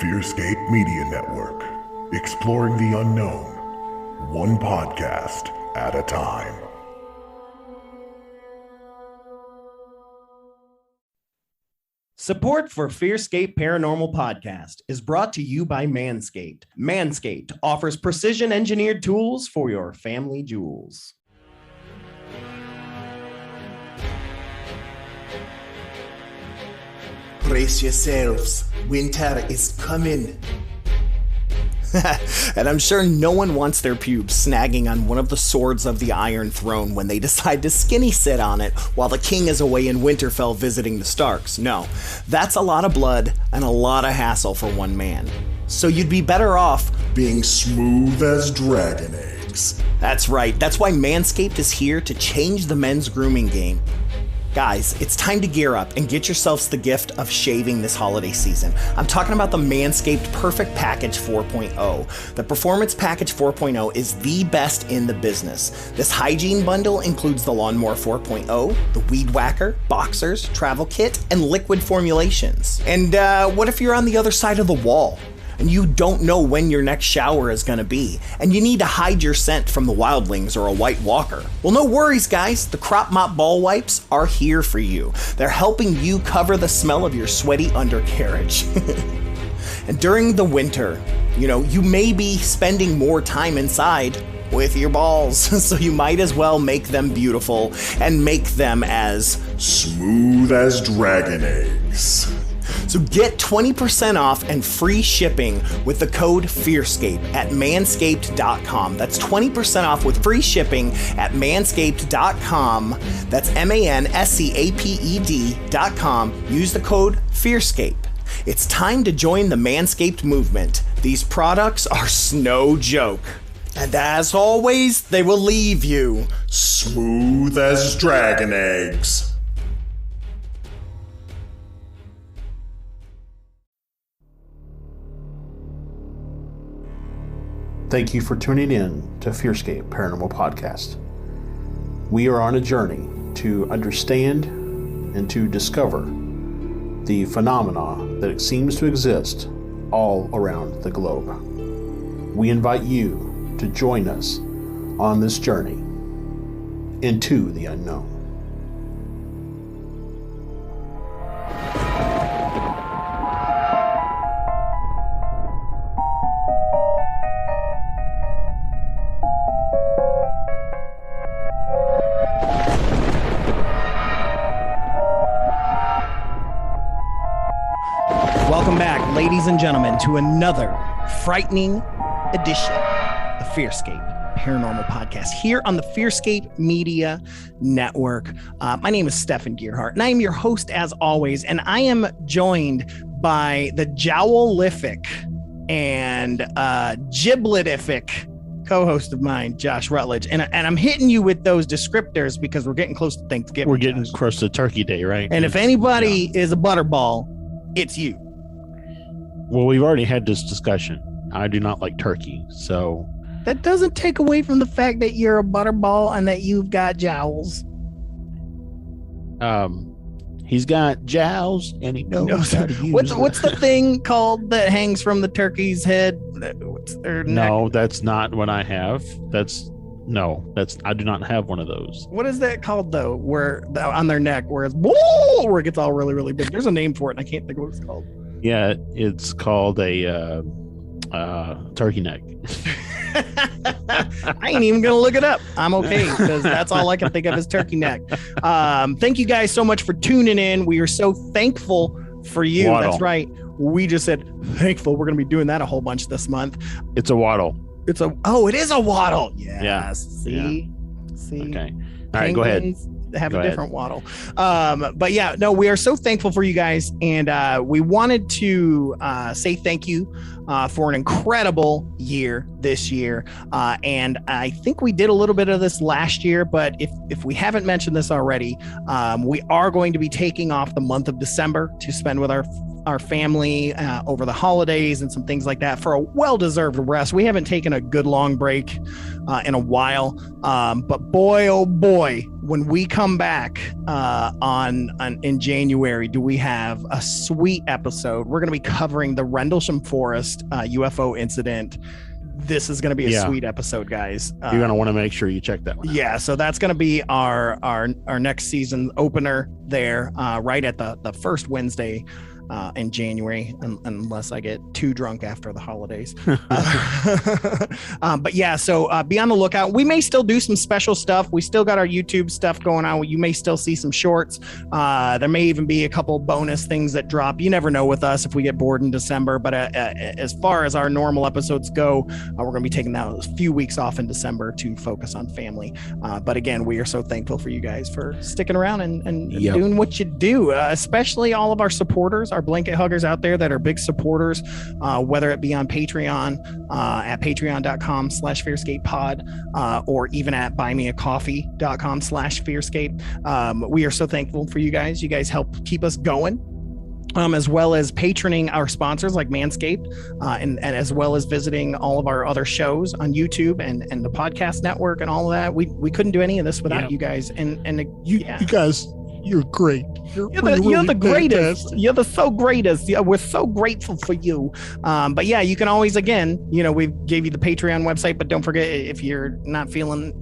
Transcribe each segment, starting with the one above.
FearScape Media Network, exploring the unknown, one podcast at a time. Support for FearScape Paranormal Podcast is brought to you by Manscaped. Manscaped offers precision-engineered tools for your family jewels. Brace yourselves, winter is coming. And I'm sure no one wants their pubes snagging on one of the swords of the Iron Throne when they decide to skinny sit on it while the king is away in Winterfell visiting the Starks. No, that's a lot of blood and a lot of hassle for one man. So you'd be better off being smooth as dragon eggs. That's right, that's why Manscaped is here to change the men's grooming game. Guys, it's time to gear up and get yourselves the gift of shaving this holiday season. I'm talking about the Manscaped Perfect Package 4.0. The Performance Package 4.0 is the best in the business. This hygiene bundle includes the Lawnmower 4.0, the Weed Whacker, Boxers, Travel Kit, and liquid formulations. And what if you're on the other side of the wall and you don't know when your next shower is going to be, and you need to hide your scent from the wildlings or a white walker? Well, no worries, guys. The Crop Mop Ball Wipes are here for you. They're helping you cover the smell of your sweaty undercarriage. And during the winter, you may be spending more time inside with your balls, so you might as well make them beautiful and make them as smooth as dragon eggs. So get 20% off and free shipping with the code FearScape at manscaped.com. That's 20% off with free shipping at manscaped.com. That's manscaped.com. Use the code FearScape. It's time to join the Manscaped movement. These products are no joke. And as always, they will leave you smooth as dragon eggs. Thank you for tuning in to FearScape Paranormal Podcast. We are on a journey to understand and to discover the phenomena that seems to exist all around the globe. We invite you to join us on this journey into the unknown. Welcome back, ladies and gentlemen, to another frightening edition of FearScape Paranormal Podcast here on the FearScape Media Network. My name is Stefan Gearhart, and I am your host as always, and I am joined by the jowlific and gibletific co-host of mine, Josh Rutledge, and I'm hitting you with those descriptors because we're getting close to Thanksgiving. We're getting close to Turkey Day, right? And if anybody is a butterball, it's you. Well, we've already had this discussion. I do not like turkey, so... That doesn't take away from the fact that you're a butterball and that you've got jowls. He's got jowls and he knows how to use what's the thing called that hangs from the turkey's head? No, that's not what I have. I do not have one of those. What is that called though? Where on their neck, where it gets all really, really big. There's a name for it, and I can't think of what it's called. Yeah, it's called a turkey neck. I ain't even gonna look it up. I'm okay because that's all I can think of is turkey neck. Thank you guys so much for tuning in. We are so thankful for you. Waddle. That's right. We just said thankful. We're gonna be doing that a whole bunch this month. It's a waddle. It is a waddle. Yes. Yeah. See. Okay. All right. Go ahead. Have a different waddle. But yeah, no, we are so thankful for you guys. And we wanted to say thank you for an incredible year this year. And I think we did a little bit of this last year, but if we haven't mentioned this already, we are going to be taking off the month of December to spend with our our family over the holidays and some things like that for a well-deserved rest. We haven't taken a good long break in a while, but boy, oh boy, when we come back in January, do we have a sweet episode. We're going to be covering the Rendlesham Forest UFO incident. This is going to be a sweet episode, guys. You're going to want to make sure you check that one out. Yeah, so that's going to be our next season opener there, right at the first Wednesday in January, unless I get too drunk after the holidays. But yeah, so be on the lookout. We may still do some special stuff. We still got our YouTube stuff going on. You may still see some shorts. There may even be a couple bonus things that drop. You never know with us if we get bored in December. But as far as our normal episodes go, we're going to be taking a few weeks off in December to focus on family. But again, we are so thankful for you guys for sticking around and doing what you do, especially all of our supporters, our blanket huggers out there that are big supporters, whether it be on Patreon at patreon.com/fearscapepod or even at buymeacoffee.com/fearscape. We are so thankful for you guys. You guys help keep us going. As well as patroning our sponsors like Manscaped, and as well as visiting all of our other shows on YouTube and the podcast network and all of that. We couldn't do any of this without you guys. You guys, you're great. You're the greatest. You're the so greatest. Yeah, we're so grateful for you. But yeah, you can always, again, we gave you the Patreon website, but don't forget, if you're not feeling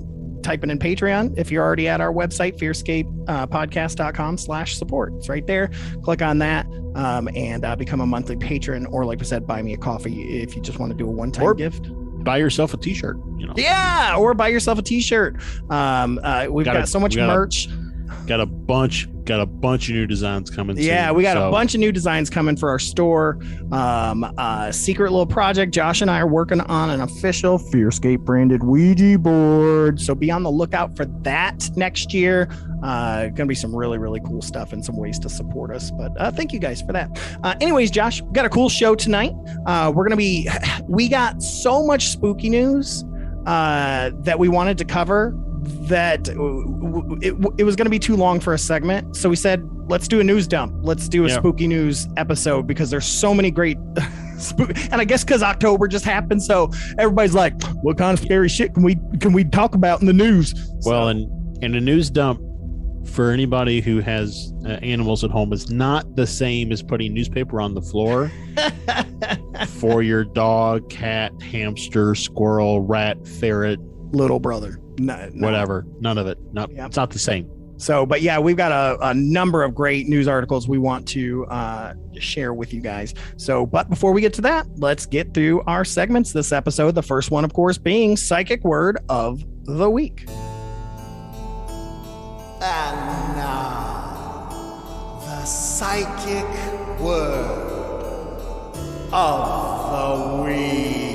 typing in Patreon, if you're already at our website, fearscapepodcast.com/support. It's right there. Click on that and become a monthly patron, or like I said, buy me a coffee if you just want to do a one-time gift. Buy yourself a t-shirt. Yeah, or buy yourself a t-shirt. We've got so much merch. Got a bunch of new designs coming soon. Yeah, we got a bunch of new designs coming for our store. Secret little project. Josh and I are working on an official FearScape branded Ouija board. So be on the lookout for that next year. Gonna be some really, really cool stuff and some ways to support us. But thank you guys for that. Anyways, Josh, we got a cool show tonight. We got so much spooky news that we wanted to cover that it was going to be too long for a segment. So we said, let's do a news dump. Let's do a spooky news episode, because there's so many great and I guess because October just happened, so everybody's like, what kind of scary shit can we talk about in the news? Well, and a news dump for anybody who has animals at home is not the same as putting newspaper on the floor for your dog, cat, hamster, squirrel, rat, ferret, little brother. No. Whatever. None of it. No, It's not the same. So, but yeah, we've got a number of great news articles we want to share with you guys. So, but before we get to that, let's get through our segments this episode. The first one, of course, being Psychic Word of the Week. And now, the Psychic Word of the Week.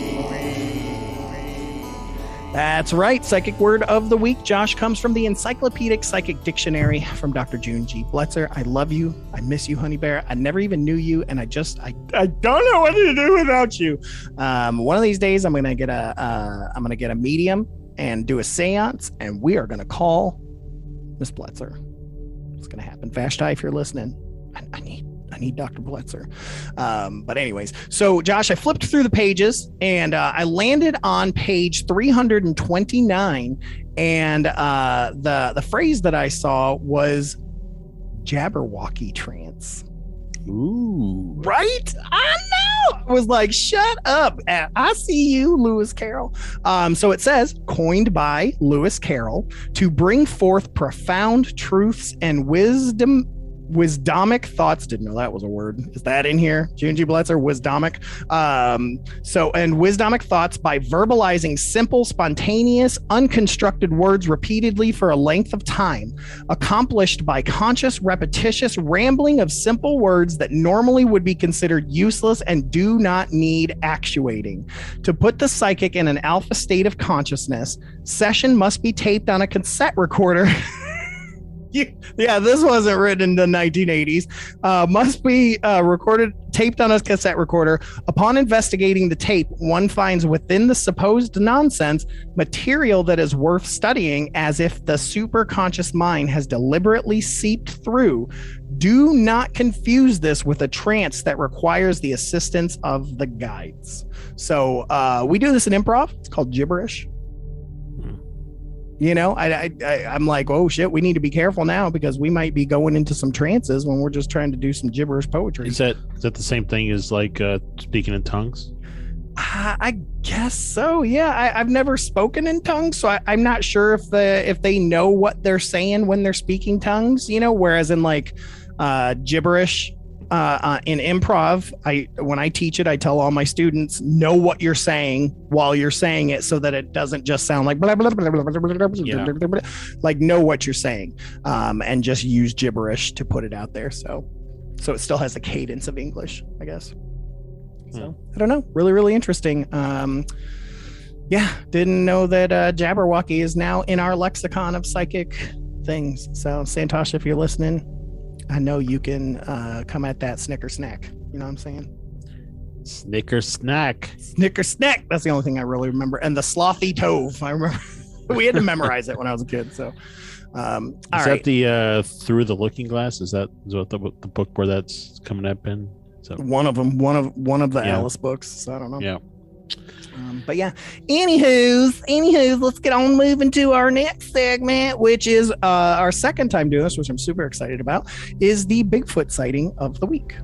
That's right. Psychic Word of the Week, Josh, comes from the Encyclopedic Psychic Dictionary from Dr. June G. Blitzer. I love you. I miss you, honey bear. I never even knew you, and I don't know what to do without you. One of these days, I'm gonna get a medium and do a seance, and we are gonna call Miss Blitzer. It's gonna happen. Vashti, if you're listening, I need Dr. Blitzer. But anyways, so Josh, I flipped through the pages and I landed on page 329, and the phrase that I saw was Jabberwocky trance. Ooh. Right? I know. I was like, shut up. I see you, Lewis Carroll. So it says, coined by Lewis Carroll to bring forth profound truths and wisdomic thoughts. Didn't know that was a word. Is that in here? June G. Blitzer, wisdomic. And wisdomic thoughts by verbalizing simple, spontaneous, unconstructed words repeatedly for a length of time, accomplished by conscious, repetitious rambling of simple words that normally would be considered useless and do not need actuating. To put the psychic in an alpha state of consciousness, session must be taped on a cassette recorder. Yeah, this wasn't written in the 1980s. Must be taped on a cassette recorder. Upon investigating the tape, one finds within the supposed nonsense material that is worth studying, as if the superconscious mind has deliberately seeped through. Do not confuse this with a trance that requires the assistance of the guides. So we do this in improv. It's called gibberish. You know, I'm like, oh shit, we need to be careful now because we might be going into some trances when we're just trying to do some gibberish poetry. Is that the same thing as like speaking in tongues? I guess so. Yeah, I've never spoken in tongues, so I'm not sure if they know what they're saying when they're speaking tongues. You know, whereas in like gibberish. In improv, when I teach it, I tell all my students, know what you're saying while you're saying it so that it doesn't just sound like blah, blah, blah, blah, blah, blah, blah, blah. Like know what you're saying, and just use gibberish to put it out there. So it still has the cadence of English, I guess. So I don't know. Really, really interesting. Yeah, didn't know that Jabberwocky is now in our lexicon of psychic things. So Santosh, if you're listening, I know you can come at that snicker snack. You know what I'm saying? Snicker snack. Snicker snack. That's the only thing I really remember. And the slothy tove. I remember we had to memorize it when I was a kid. So, is that the Through the Looking Glass? Is that the book where that's coming up in? So one of them. One of the Alice books. So I don't know. Yeah. But yeah, anywho's, let's get on moving to our next segment, which is our second time doing this, which I'm super excited about, is the Bigfoot sighting of the week.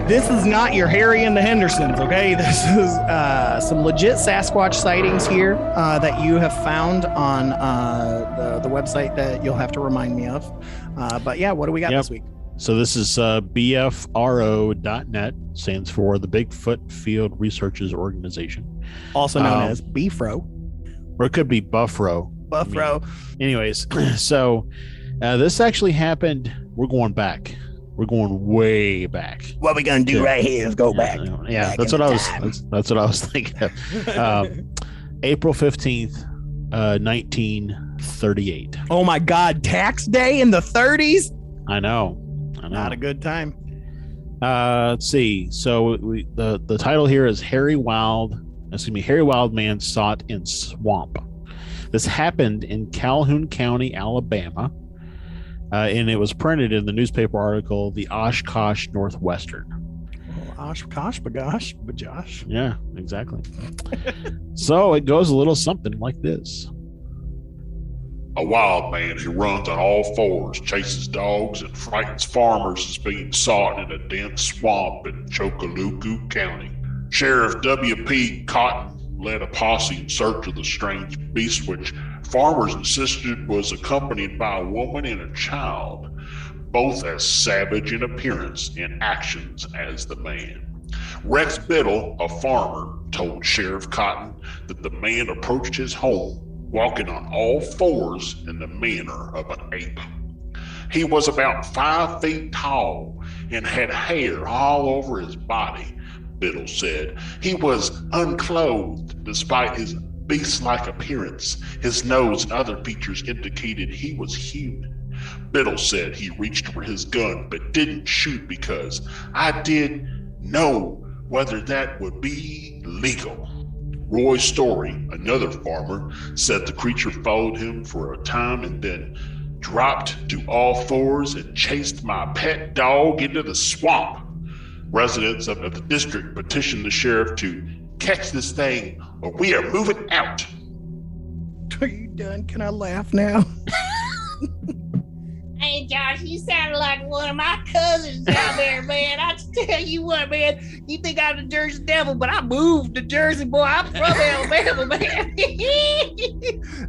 This is not your Harry and the Hendersons, okay? This is some legit Sasquatch sightings here that you have found on the website that you'll have to remind me of. But yeah, what do we got this week? So this is BFRO.net, stands for the Bigfoot Field Researchers Organization. Also known as BFRO. Or it could be Buffro. Buffro. Anyways, so this actually happened. We're going back. We're going way back. What we're gonna do right here is go back. Yeah, back that's what I was thinking of. April 15th, 1938. Oh my God, tax day in the 30s? I know. Not a good time. Let's see. So the title here is Harry Wildman Sought in Swamp. This happened in Calhoun County, Alabama. And it was printed in the newspaper article, the Oshkosh Northwestern. Oshkosh, bagosh. Yeah, exactly. So it goes a little something like this. A wild man who runs on all fours, chases dogs, and frightens farmers is being sought in a dense swamp in Chocolooco County. Sheriff W.P. Cotton led a posse in search of the strange beast, which farmers insisted was accompanied by a woman and a child, both as savage in appearance and actions as the man. Rex Biddle, a farmer, told Sheriff Cotton that the man approached his home walking on all fours in the manner of an ape. He was about 5 feet tall and had hair all over his body, Biddle said. He was unclothed despite his beast-like appearance. His nose and other features indicated he was human. Biddle said he reached for his gun but didn't shoot because I did know whether that would be legal. Roy Story, another farmer, said the creature followed him for a time and then dropped to all fours and chased my pet dog into the swamp. Residents of the district petitioned the sheriff to catch this thing or we are moving out. Are you done? Can I laugh now? Hey, Josh, you sounded like one of my cousins out there, man. I tell you what, man. You think I'm the Jersey Devil, but I moved to Jersey, boy. I'm from Alabama, man.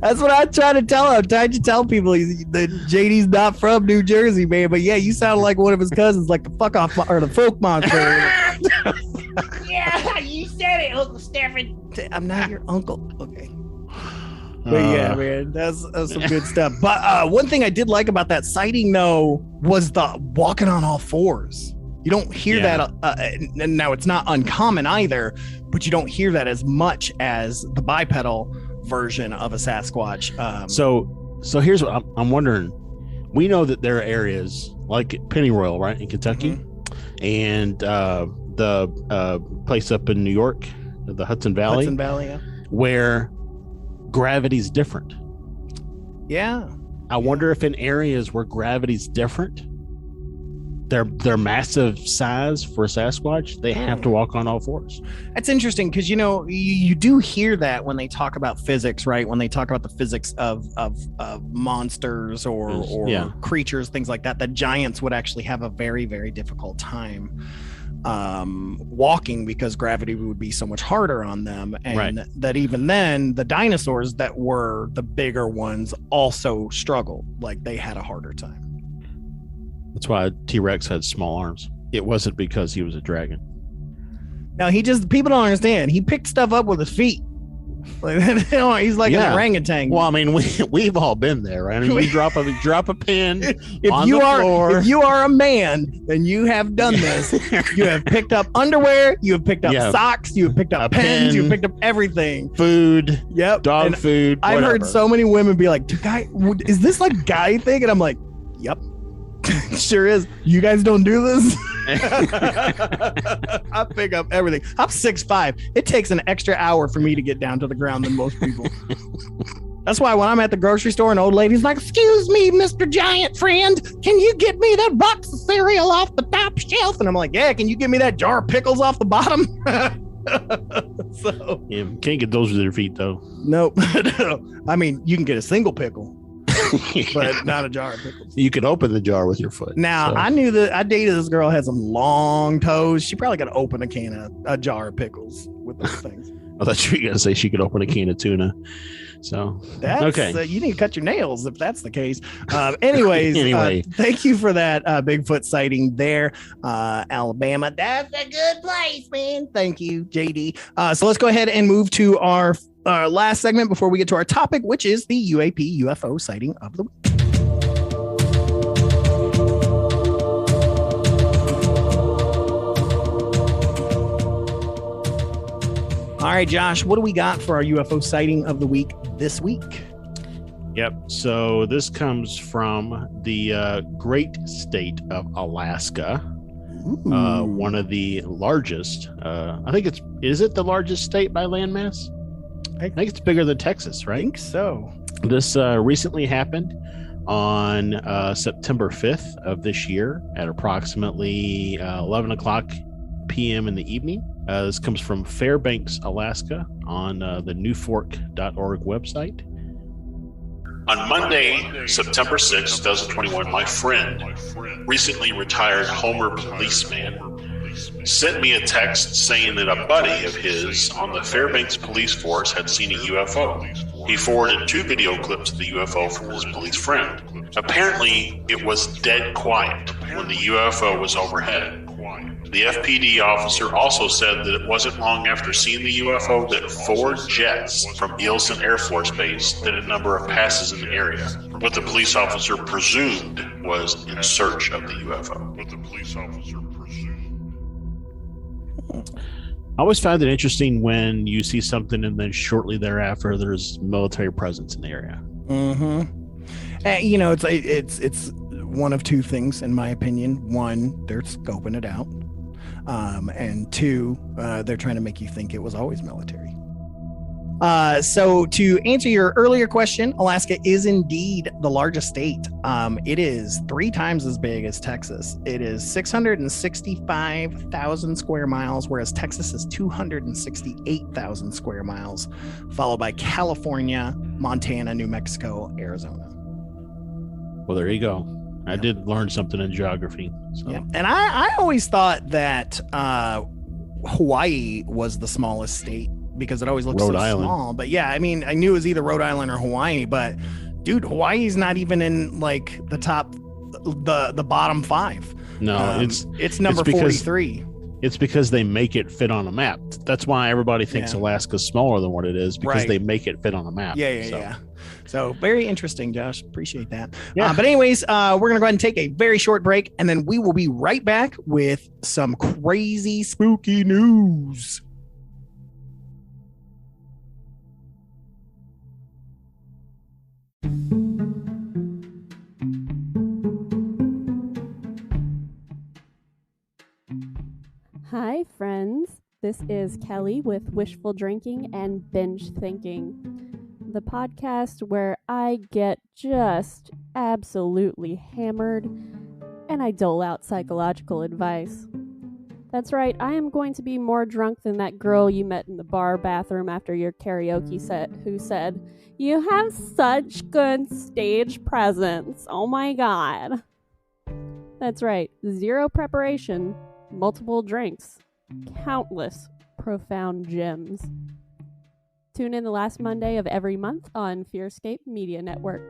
That's what I try to tell him. I tried to tell people that JD's not from New Jersey, man. But yeah, you sound like one of his cousins, like the fuck off or the folk monster. Yeah, you said it, Uncle Stephen. I'm not your uncle. Okay. But yeah, man, that's some good stuff. But one thing I did like about that sighting, though, was the walking on all fours. You don't hear that. Now, it's not uncommon either, but you don't hear that as much as the bipedal version of a Sasquatch. So here's what I'm wondering. We know that there are areas like Pennyroyal, right, in Kentucky, and the place up in New York, the Hudson Valley, where gravity's different. Yeah. I wonder if in areas where gravity's different, their massive size for a Sasquatch, they have to walk on all fours. That's interesting because, you do hear that when they talk about physics, right? When they talk about the physics of monsters or creatures, things like that, that giants would actually have a very, very difficult time walking because gravity would be so much harder on them. And that even then, the dinosaurs that were the bigger ones also struggled. Like they had a harder time. That's why T-Rex had small arms. It wasn't because he was a dragon. No, people don't understand. He picked stuff up with his feet. Like, he's like an orangutan. Well, I mean, we've all been there, right? I mean, you drop a pin on the floor. If you are a man and you have done this, you have picked up underwear, you have picked up socks, you have picked up pens, you have picked up everything. Food. Yep. Dog food. I've heard so many women be like, is this like guy thing? And I'm like, yep. Sure is. You guys don't do this? I pick up everything. I'm 6'5". It takes an extra hour for me to get down to the ground than most people. That's why when I'm at the grocery store, an old lady's like, "Excuse me, Mr. Giant Friend, can you get me that box of cereal off the top shelf?" And I'm like, "Yeah, can you get me that jar of pickles off the bottom?" So can't get those with your feet though. Nope. I mean, you can get a single pickle. But not a jar of pickles. You could open the jar with your foot. Now, I knew that I dated this girl had some long toes. She probably could open a jar of pickles with those things. I thought you were going to say she could open a can of tuna. So, that's okay. You need to cut your nails if that's the case. Anyway, thank you for that Bigfoot sighting there, Alabama. That's a good place, man. Thank you, JD. So let's go ahead and move to our last segment before we get to our topic, which is the UAP UFO sighting of the week. All right, Josh, what do we got for our UFO sighting of the week this week? Yep. So this comes from the great state of Alaska. One of the largest. I think is it the largest state by landmass? I think it's bigger than Texas, right? I think so. This recently happened on September 5th of this year at approximately 11 o'clock p.m. in the evening. This comes from Fairbanks, Alaska on the newfork.org website. On Monday, September 6, 2021, my friend, recently retired Homer policeman, sent me a text saying that a buddy of his on the Fairbanks police force had seen a UFO. He forwarded 2 video clips of the UFO from his police friend. Apparently, it was dead quiet when the UFO was overhead. The FPD officer also said that it wasn't long after seeing the UFO that 4 jets from Eelson Air Force Base did a number of passes in the area. What the police officer presumed was in search of the UFO. I always found it interesting when you see something and then shortly thereafter there's military presence in the area. It's one of 2 things in my opinion. One, they're scoping it out. And 2, they're trying to make you think it was always military. So to answer your earlier question, Alaska is indeed the largest state. It is 3 times as big as Texas. It is 665,000 square miles, whereas Texas is 268,000 square miles, followed by California, Montana, New Mexico, Arizona. Well, there you go. I did learn something in geography. So. Yeah. And I always thought that Hawaii was the smallest state because it always looks small. But yeah, I mean, I knew it was either Rhode Island or Hawaii, but dude, Hawaii's not even in like the top, the bottom 5. No, it's number 43. It's because they make it fit on a map. That's why everybody thinks Alaska's smaller than what it is, because they make it fit on a map. Yeah. So very interesting, Josh. Appreciate that. Yeah. But anyways, we're going to go ahead and take a very short break, and then we will be right back with some crazy, spooky news. Hi, friends. This is Kelly with Wishful Drinking and Binge Thinking, the podcast where I get just absolutely hammered and I dole out psychological advice. That's right, I am going to be more drunk than that girl you met in the bar bathroom after your karaoke set who said, "You have such good stage presence. Oh my God." That's right, 0 preparation, multiple drinks, countless profound gems. Tune in the last Monday of every month on FearScape Media Network.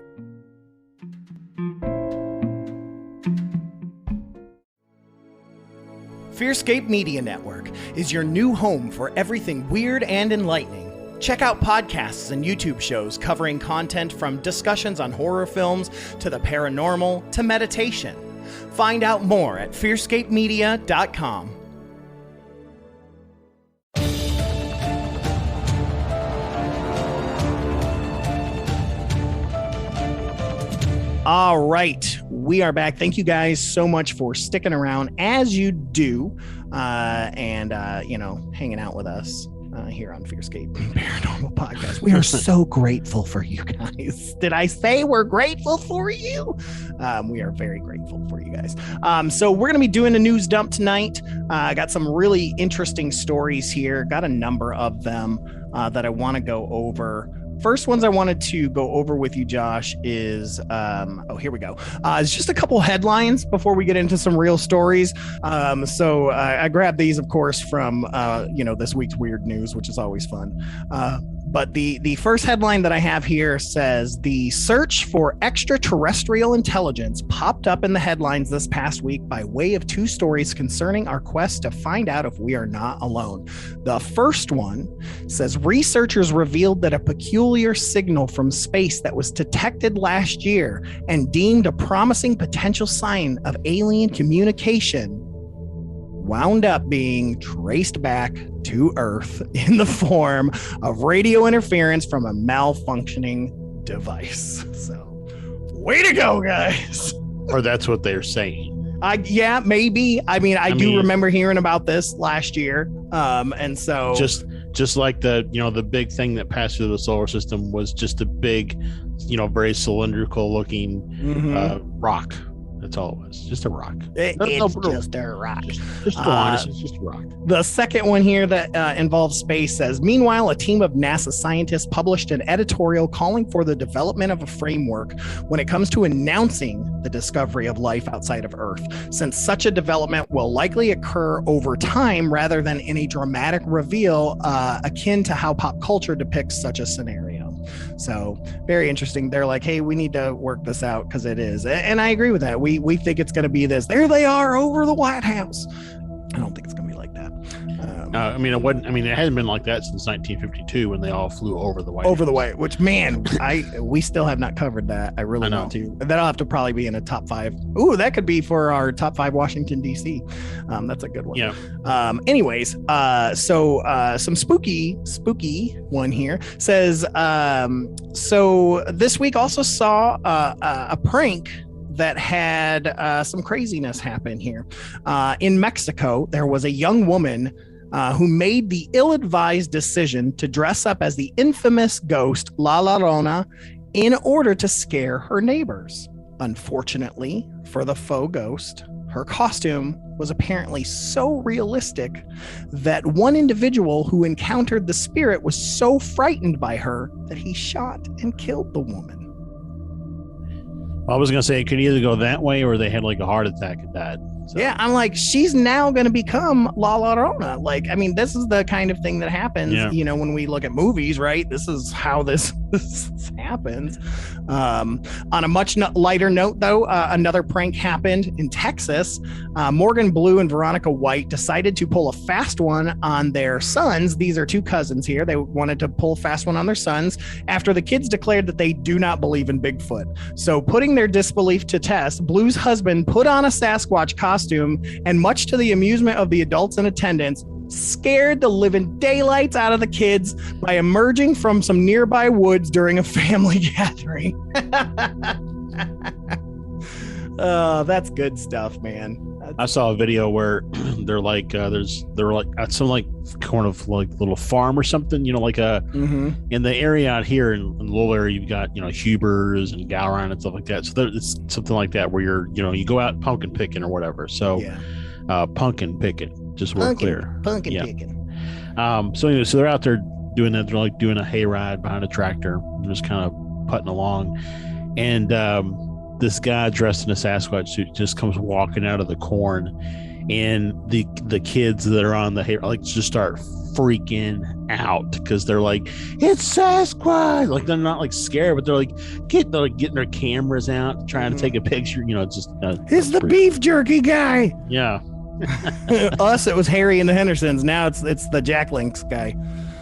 FearScape Media Network is your new home for everything weird and enlightening. Check out podcasts and YouTube shows covering content from discussions on horror films to the paranormal to meditation. Find out more at fearscapemedia.com. All right, we are back. Thank you guys so much for sticking around as you do, and hanging out with us here on FearScape Paranormal Podcast. We are so grateful for you guys. Did I say we're grateful for you? We are very grateful for you guys. So we're going to be doing a news dump tonight. I got some really interesting stories here. Got a number of them that I want to go over. First ones I wanted to go over with you, Josh, is here we go. It's just a couple headlines before we get into some real stories. So I grabbed these, of course, from this week's weird news, which is always fun. But the first headline that I have here says the search for extraterrestrial intelligence popped up in the headlines this past week by way of 2 stories concerning our quest to find out if we are not alone. The first one says researchers revealed that a peculiar signal from space that was detected last year and deemed a promising potential sign of alien communication wound up being traced back to Earth in the form of radio interference from a malfunctioning device. So, way to go, guys. Or that's what they're saying. Maybe. I mean, I do remember hearing about this last year. And so just like the big thing that passed through the solar system was just a big, very cylindrical looking rock. That's all it was. Just a rock. It's just a rock. Just go on. It's just a rock. The second one here that involves space says, meanwhile, a team of NASA scientists published an editorial calling for the development of a framework when it comes to announcing the discovery of life outside of Earth, since such a development will likely occur over time rather than in a dramatic reveal akin to how pop culture depicts such a scenario. So very interesting. They're like, hey, we need to work this out because it is. And I agree with that. We think it's going to be this. There they are over the White House. I don't think it's going to be like that. It wasn't. It hasn't been like that since 1952 when they all flew over the White House. Over the White, which we still have not covered that. I really want to. That'll have to probably be in a top 5. Ooh, that could be for our top 5 Washington D.C. That's a good one. Yeah. Anyways, so some spooky one here says. So this week also saw a prank that had some craziness happen here. In Mexico, there was a young woman who made the ill-advised decision to dress up as the infamous ghost La Llorona in order to scare her neighbors. Unfortunately for the faux ghost, her costume was apparently so realistic that one individual who encountered the spirit was so frightened by her that he shot and killed the woman. I was going to say it could either go that way or they had like a heart attack and died. So. Yeah, I'm like, she's now going to become La Llorona. Like, I mean, this is the kind of thing that happens, when we look at movies, right? This is how this happens. On a much lighter note, though, another prank happened in Texas. Morgan Blue and Veronica White decided to pull a fast one on their sons. These are two cousins here. They wanted to pull a fast one on their sons after the kids declared that they do not believe in Bigfoot. So putting their disbelief to test, Blue's husband put on a Sasquatch costume and, much to the amusement of the adults in attendance, scared the living daylights out of the kids by emerging from some nearby woods during a family gathering. Oh, that's good stuff, man. I saw a video where they're like, they're like at some like kind of like little farm or something, like in the area out here in the little area, you've got, Hubers and Gowron and stuff like that. So it's something like that where you're, you go out pumpkin picking or whatever. So pumpkin picking, just we're clear. Pumpkin picking. So anyway, so they're out there doing that. They're like doing a hayride behind a tractor, just kind of putting along. And, this guy dressed in a Sasquatch suit just comes walking out of the corn, and the kids that are on the hay just start freaking out because they're like, it's Sasquatch. Like, they're not like scared, but they're like getting their cameras out, trying to take a picture. It's just it's the beef jerky guy. Yeah. Us, it was Harry and the Hendersons. Now it's the Jack Links guy.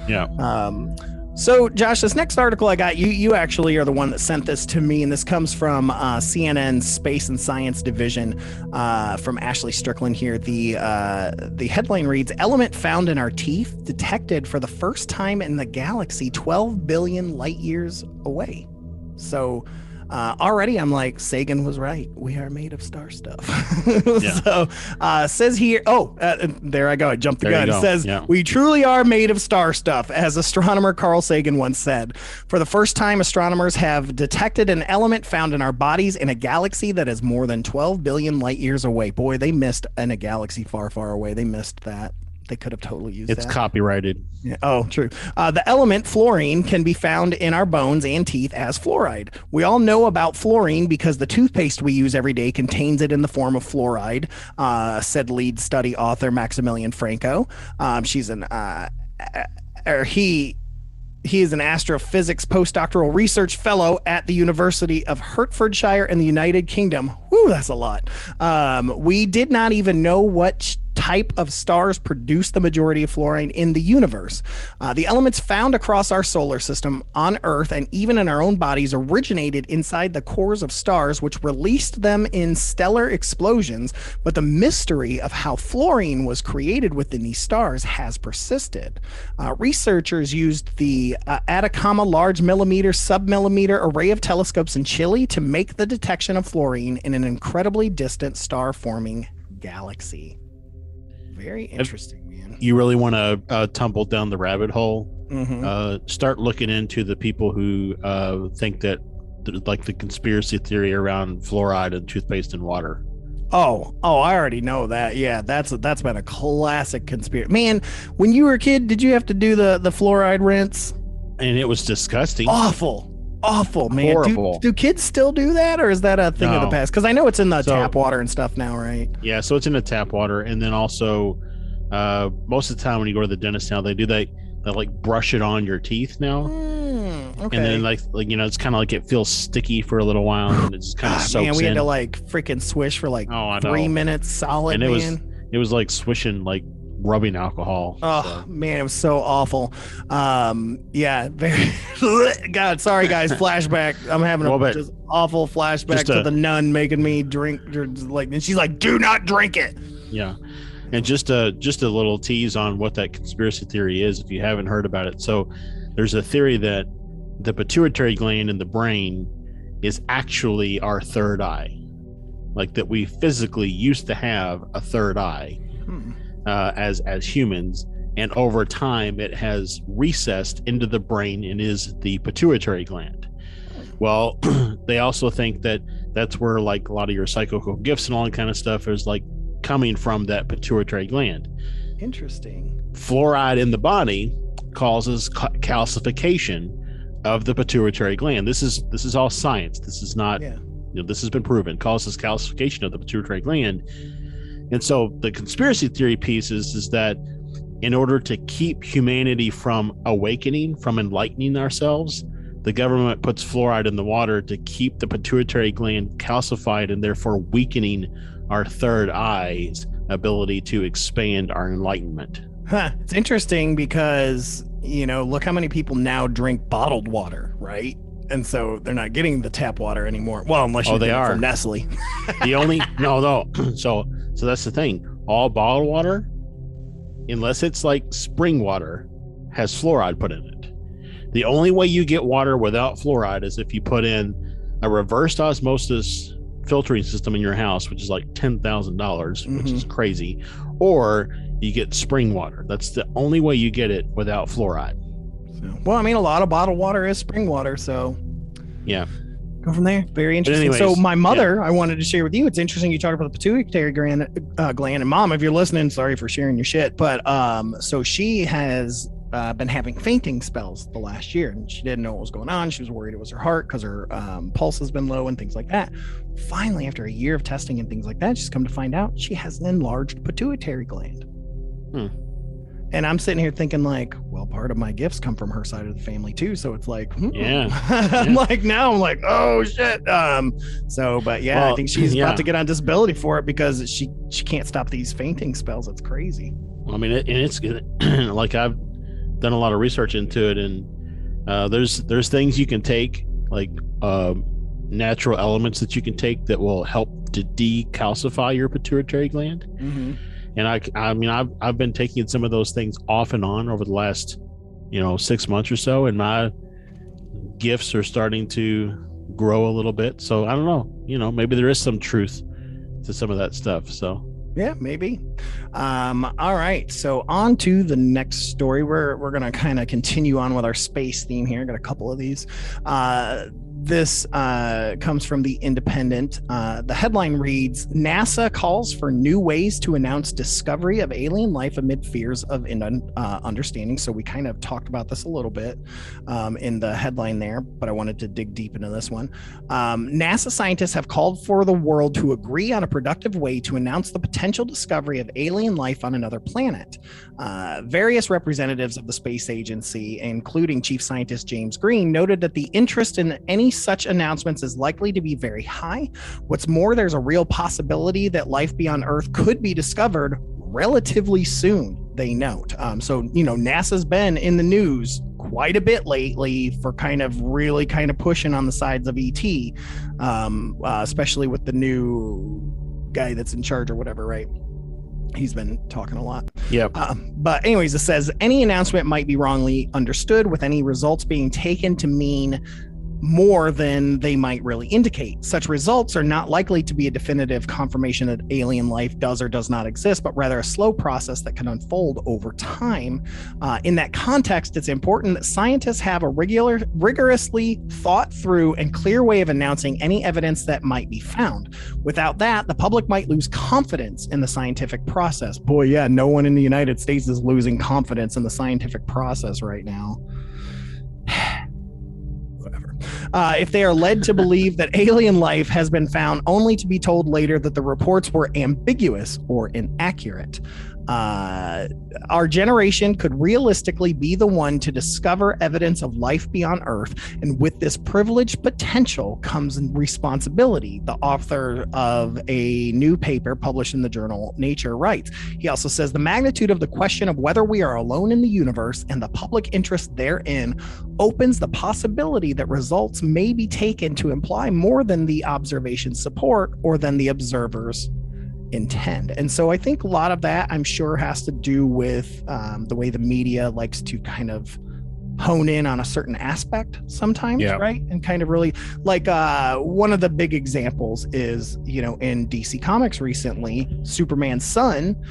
Yeah. So, Josh, this next article I got, you actually are the one that sent this to me, and this comes from CNN's Space and Science Division from Ashley Strickland here. The headline reads, "Element found in our teeth detected for the first time in the galaxy 12 billion light years away." So already I'm like, Sagan was right. We are made of star stuff. So says here, there I go. I jumped the gun. It says, we truly are made of star stuff, as astronomer Carl Sagan once said. For the first time, astronomers have detected an element found in our bodies in a galaxy that is more than 12 billion light years away. Boy, they missed in a galaxy far, far away. They missed that. They could have totally used It's that. copyrighted. Yeah. Oh, true. The element fluorine can be found in our bones and teeth as fluoride. We all know about fluorine because the toothpaste we use every day contains it in the form of fluoride, said lead study author Maximilian Franco. She's an he is an astrophysics postdoctoral research fellow at the University of Hertfordshire in the United Kingdom. Whew, that's a lot. We did not even know what type of stars produce the majority of fluorine in the universe. The elements found across our solar system, on Earth, and even in our own bodies originated inside the cores of stars, which released them in stellar explosions. But the mystery of how fluorine was created within these stars has persisted. Researchers used the Atacama Large Millimeter Submillimeter Array of telescopes in Chile to make the detection of fluorine in an incredibly distant star-forming galaxy. Very interesting, man. You really want to tumble down the rabbit hole? Start looking into the people who think that, like, the conspiracy theory around fluoride and toothpaste and water. Oh, I already know that. Yeah, that's been a classic conspiracy. Man, when you were a kid, did you have to do the fluoride rinse? And it was disgusting. Awful, man. Horrible. Do kids still do that, or is that a thing of the past? Because I know it's in the tap water and stuff now, right? Yeah, so it's in the tap water, and then also most of the time when you go to the dentist now, they do that. They like brush it on your teeth now, okay. And then like it's kind of like it feels sticky for a little while, and it's kind of soaks in. Man, we had to like freaking swish for like 3 minutes solid, and it was like swishing, like rubbing alcohol. Man, it was so awful. Yeah, very God, sorry guys, flashback. I'm having a just awful flashback to the nun making me drink, and she's like, do not drink it. Yeah. And just a little tease on what that conspiracy theory is, if you haven't heard about it. So there's a theory that the pituitary gland in the brain is actually our third eye, like that we physically used to have a third eye as humans, and over time it has recessed into the brain and is the pituitary gland. Well, they also think that that's where like a lot of your psychical gifts and all that kind of stuff is like coming from that pituitary gland. Interesting. Fluoride in the body causes calcification of the pituitary gland. This is all science. This is not, this has been proven. Causes calcification of the pituitary gland. And so the conspiracy theory piece is that in order to keep humanity from awakening, from enlightening ourselves, the government puts fluoride in the water to keep the pituitary gland calcified and therefore weakening our third eye's ability to expand our enlightenment. It's interesting because, look how many people now drink bottled water, right? And so they're not getting the tap water anymore. Well, unless you get it from Nestle. So that's the thing. All bottled water, unless it's like spring water, has fluoride put in it. The only way you get water without fluoride is if you put in a reversed osmosis filtering system in your house, which is like $10,000, which is crazy, or you get spring water. That's the only way you get it without fluoride. Well, I mean, a lot of bottled water is spring water, so yeah. Go from there. Very interesting. So my mother, I wanted to share with you. It's interesting you talk about the pituitary gland. And Mom, if you're listening, sorry for sharing your shit. But so she has been having fainting spells the last year, and she didn't know what was going on. She was worried it was her heart because her pulse has been low and things like that. Finally, after a year of testing and things like that, she's come to find out she has an enlarged pituitary gland. And I'm sitting here thinking like, well, part of my gifts come from her side of the family too. So it's like, I'm like, oh shit. But I think she's about to get on disability for it because she can't stop these fainting spells. It's crazy. Well, I mean, it's like I've done a lot of research into it, and there's things you can take, like natural elements that you can take that will help to decalcify your pituitary gland. And I mean, I've been taking some of those things off and on over the last, 6 months or so, and my gifts are starting to grow a little bit. So I don't know, maybe there is some truth to some of that stuff. So yeah, maybe. All right. So on to the next story. We're going to kind of continue on with our space theme here. Got a couple of these. This comes from The Independent. The headline reads, NASA calls for new ways to announce discovery of alien life amid fears of understanding. So we kind of talked about this a little bit in the headline there, but I wanted to dig deep into this one. NASA scientists have called for the world to agree on a productive way to announce the potential discovery of alien life on another planet. Various representatives of the space agency, including Chief Scientist James Green, noted that the interest in any such announcements is likely to be very high. What's more, there's a real possibility that life beyond Earth could be discovered relatively soon, they note. So, NASA's been in the news quite a bit lately for kind of pushing on the sides of ET, especially with the new guy that's in charge or whatever, right? He's been talking a lot. Yep. But anyways, it says any announcement might be wrongly understood, with any results being taken to mean more than they might really indicate. Such results are not likely to be a definitive confirmation that alien life does or does not exist, but rather a slow process that can unfold over time. In that context, it's important that scientists have a rigorously thought through and clear way of announcing any evidence that might be found. Without that, the public might lose confidence in the scientific process. Boy, yeah, no one in the United States is losing confidence in the scientific process right now. If they are led to believe that alien life has been found only to be told later that the reports were ambiguous or inaccurate. Our generation could realistically be the one to discover evidence of life beyond Earth, and with this privileged potential comes responsibility, the author of a new paper published in the journal Nature writes. He also says the magnitude of the question of whether we are alone in the universe and the public interest therein opens the possibility that results may be taken to imply more than the observations support or than the observers intend. And so I think a lot of that, I'm sure, has to do with the way the media likes to kind of hone in on a certain aspect sometimes, right? And kind of really like one of the big examples is, in DC Comics recently, Superman's son,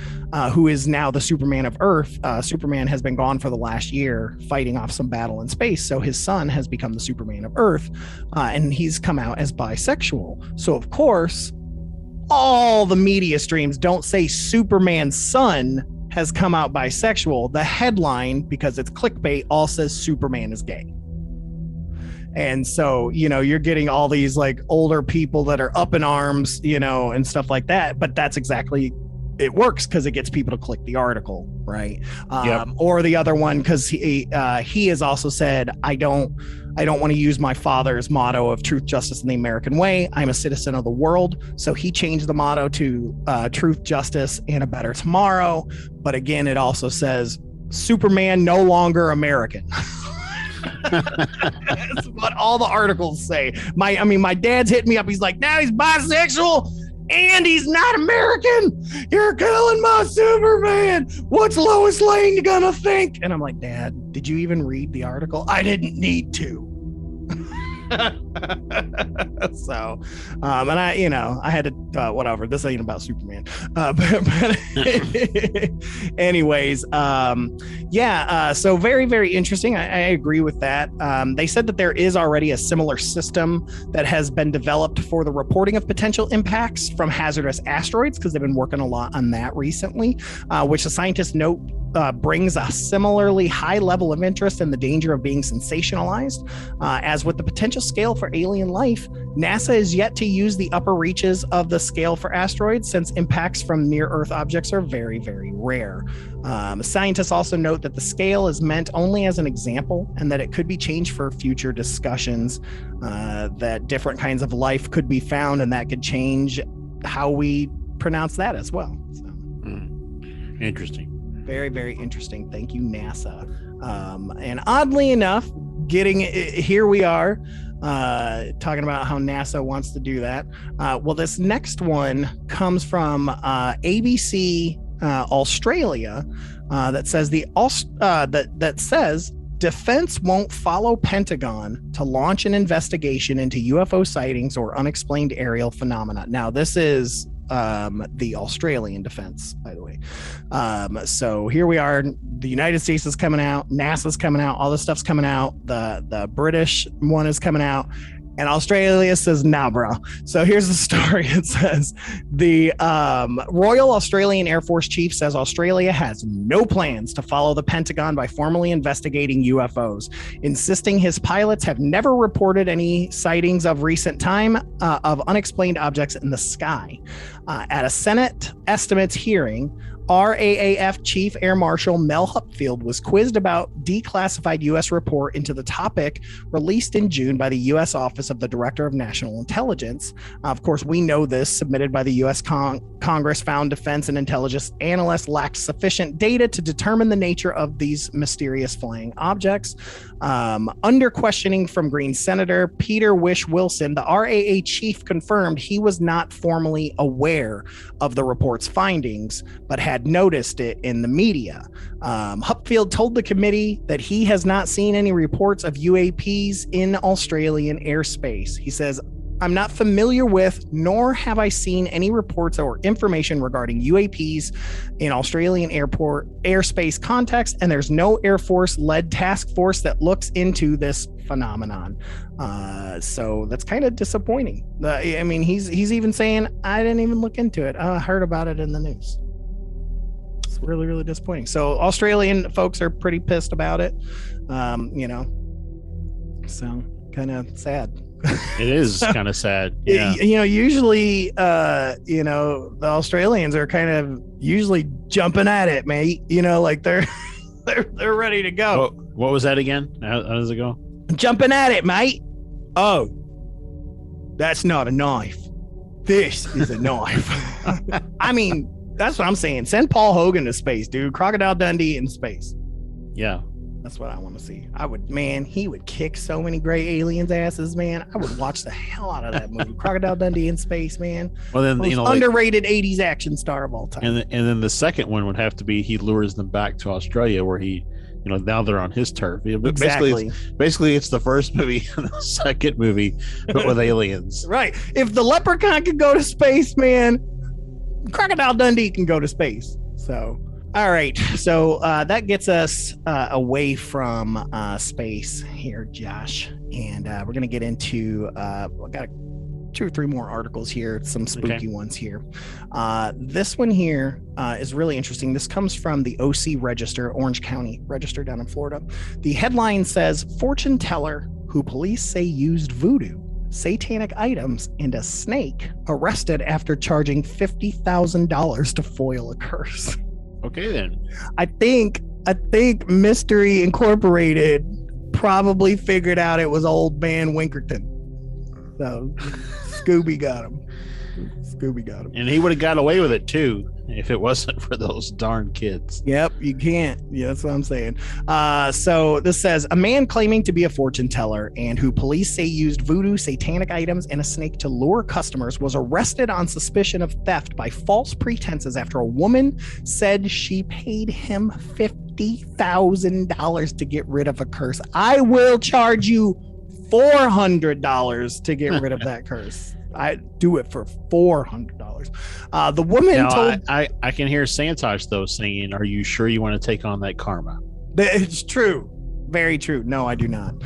who is now the Superman of Earth. Superman has been gone for the last year fighting off some battle in space. So his son has become the Superman of Earth, and he's come out as bisexual. So of course, all the media streams don't say Superman's son has come out bisexual. The headline, because it's clickbait, all says Superman is gay. And so, you're getting all these like older people that are up in arms, and stuff like that. But that's exactly it works because it gets people to click the article, right? Yep. Or the other one, because he has also said, I don't want to use my father's motto of truth, justice, and the American way. I'm a citizen of the world. So he changed the motto to truth, justice, and a better tomorrow. But again, it also says Superman no longer American. That's what all the articles say. My dad's hitting me up. He's like, now he's bisexual and he's not American. You're killing my Superman. What's Lois Lane gonna think? And I'm like, Dad, did you even read the article? I didn't need to. So, and I had to, whatever, this ain't about Superman. But anyways, so very, very interesting. I agree with that. They said that there is already a similar system that has been developed for the reporting of potential impacts from hazardous asteroids, because they've been working a lot on that recently, which the scientists note brings a similarly high level of interest in the danger of being sensationalized. As with the potential scale for alien life, NASA is yet to use the upper reaches of the scale for asteroids, since impacts from near-Earth objects are very, very rare. Scientists also note that the scale is meant only as an example, and that it could be changed for future discussions, that different kinds of life could be found, and that could change how we pronounce that as well. So. Interesting. Very, very interesting. Thank you, NASA. And oddly enough, here we are talking about how NASA wants to do that. Well, this next one comes from ABC Australia, that says that says defense won't follow Pentagon to launch an investigation into UFO sightings or unexplained aerial phenomena. Now, this is the Australian defense, by the way. So here we are. The United States is coming out, NASA's coming out, all this stuff's coming out. The British one is coming out, and Australia says, nah, bro. So here's the story. It says the Royal Australian Air Force Chief says Australia has no plans to follow the Pentagon by formally investigating UFOs, insisting his pilots have never reported any sightings of recent time of unexplained objects in the sky. At a Senate estimates hearing, RAAF Chief Air Marshal Mel Hupfield was quizzed about declassified U.S. report into the topic released in June by the U.S. Office of the Director of National Intelligence. Of course, we know this, submitted by the U.S. Congress, found defense and intelligence analysts lacked sufficient data to determine the nature of these mysterious flying objects. Under questioning from Green Senator Peter Wish-Wilson, the RAA chief confirmed he was not formally aware of the report's findings, but had noticed it in the media. Hupfield told the committee that he has not seen any reports of UAPs in Australian airspace. He says, I'm not familiar with, nor have I seen any reports or information regarding UAPs in Australian airspace context, and there's no Air Force-led task force that looks into this phenomenon. So that's kind of disappointing. I mean, he's even saying, I didn't even look into it. I heard about it in the news. It's really, really disappointing. So Australian folks are pretty pissed about it, so kind of sad. It is kind of sad. Yeah. Usually, the Australians are kind of usually jumping at it, mate. Like they're ready to go. What was that again? How does it go? Jumping at it, mate. Oh, that's not a knife. This is a knife. I mean, that's what I'm saying. Send Paul Hogan to space, dude. Crocodile Dundee in space. Yeah. That's what I want to see. He would kick so many gray aliens' asses, man. I would watch the hell out of that movie. Crocodile Dundee in space, man. Well, then, most underrated 80s action star of all time. And then the second one would have to be he lures them back to Australia, where he, now they're on his turf. Exactly. Basically, it's the first movie and the second movie, but with aliens. Right. If the Leprechaun could go to space, man, Crocodile Dundee can go to space. So... all right, so that gets us away from space here, Josh, and we're going to get into, I've got 2 or 3 more articles here, some spooky ones here. This one here is really interesting. This comes from the OC Register, Orange County Register down in Florida. The headline says, fortune teller who police say used voodoo satanic items, and a snake, arrested after charging $50,000 to foil a curse. Okay, then. I think Mystery Incorporated probably figured out it was old man Winkerton. So Scooby got him. And he would have got away with it too if it wasn't for those darn kids. Yep, you can't. Yeah, that's what I'm saying. So this says, a man claiming to be a fortune teller and who police say used voodoo, satanic items, and a snake to lure customers was arrested on suspicion of theft by false pretenses after a woman said she paid him $50,000 to get rid of a curse. I will charge you $400 to get rid of that curse. I do it for $400. The woman told... I can hear Santosh, though, saying, are you sure you want to take on that karma? It's true. Very true. No, I do not.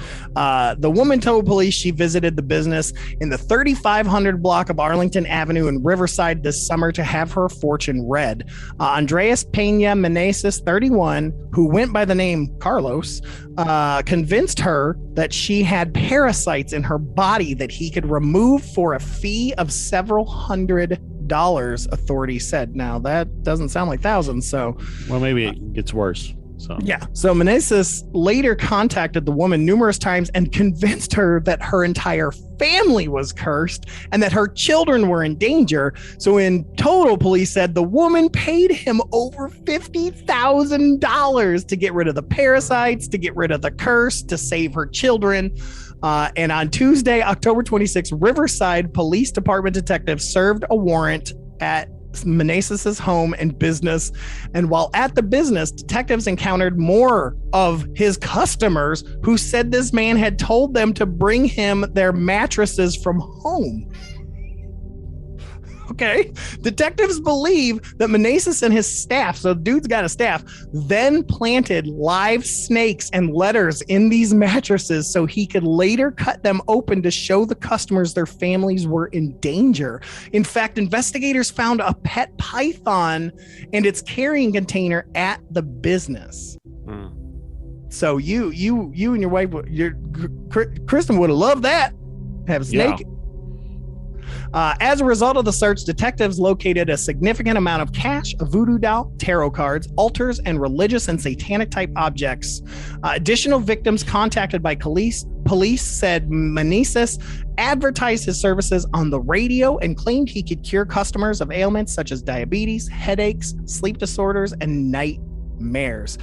The woman told police she visited the business in the 3500 block of Arlington Avenue in Riverside this summer to have her fortune read. Andreas Pena Meneses, 31, who went by the name Carlos, convinced her that she had parasites in her body that he could remove for a fee of several $100s, authorities said. Now, that doesn't sound like thousands, so... Well, maybe it gets worse. So Meneses later contacted the woman numerous times and convinced her that her entire family was cursed and that her children were in danger. So in total, police said the woman paid him over $50,000 to get rid of the parasites, to get rid of the curse, to save her children. And on Tuesday, October 26th, Riverside Police Department detectives served a warrant at Meneses' home and business, and while at the business, detectives encountered more of his customers who said this man had told them to bring him their mattresses from home. Okay. Detectives believe that Meneses and his staff, so dude's got a staff, then planted live snakes and letters in these mattresses so he could later cut them open to show the customers their families were in danger. In fact, investigators found a pet python and its carrying container at the business. So you and your wife, Kristen would have loved that. Have a snake. Yeah. As a result of the search, detectives located a significant amount of cash, a voodoo doll, tarot cards, altars, and religious and satanic type objects. Additional victims contacted by police said Meneses advertised his services on the radio and claimed he could cure customers of ailments such as diabetes, headaches, sleep disorders, and nightmares.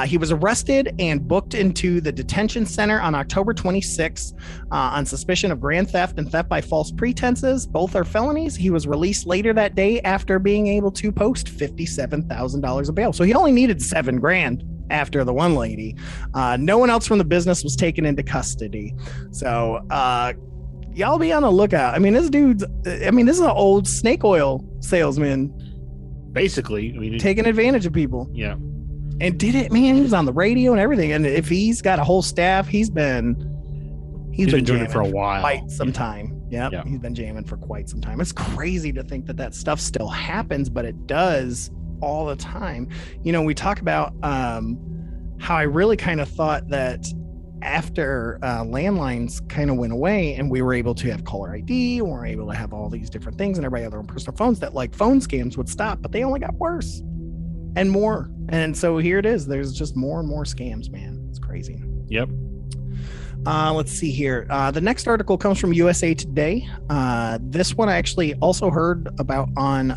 He was arrested and booked into the detention center on October 26th on suspicion of grand theft and theft by false pretenses. Both are felonies. He was released later that day after being able to post $57,000 of bail. So he only needed $7,000 after the one lady. No one else from the business was taken into custody. So y'all be on the lookout. I mean, this is an old snake oil salesman. Basically, taking advantage of people. Yeah. And did it, man. He was on the radio and everything. And if he's got a whole staff, he's been doing it for a while. Quite some time. Yep. He's been jamming for quite some time. It's crazy to think that stuff still happens, but it does all the time. You know, we talk about how I really kind of thought that after landlines kind of went away and we were able to have caller ID, and we were able to have all these different things and everybody had their own personal phones, that like phone scams would stop, but they only got worse and more. And so here it is. There's just more and more scams, man. It's crazy. Yep. Let's see here. The next article comes from USA Today. This one I actually also heard about on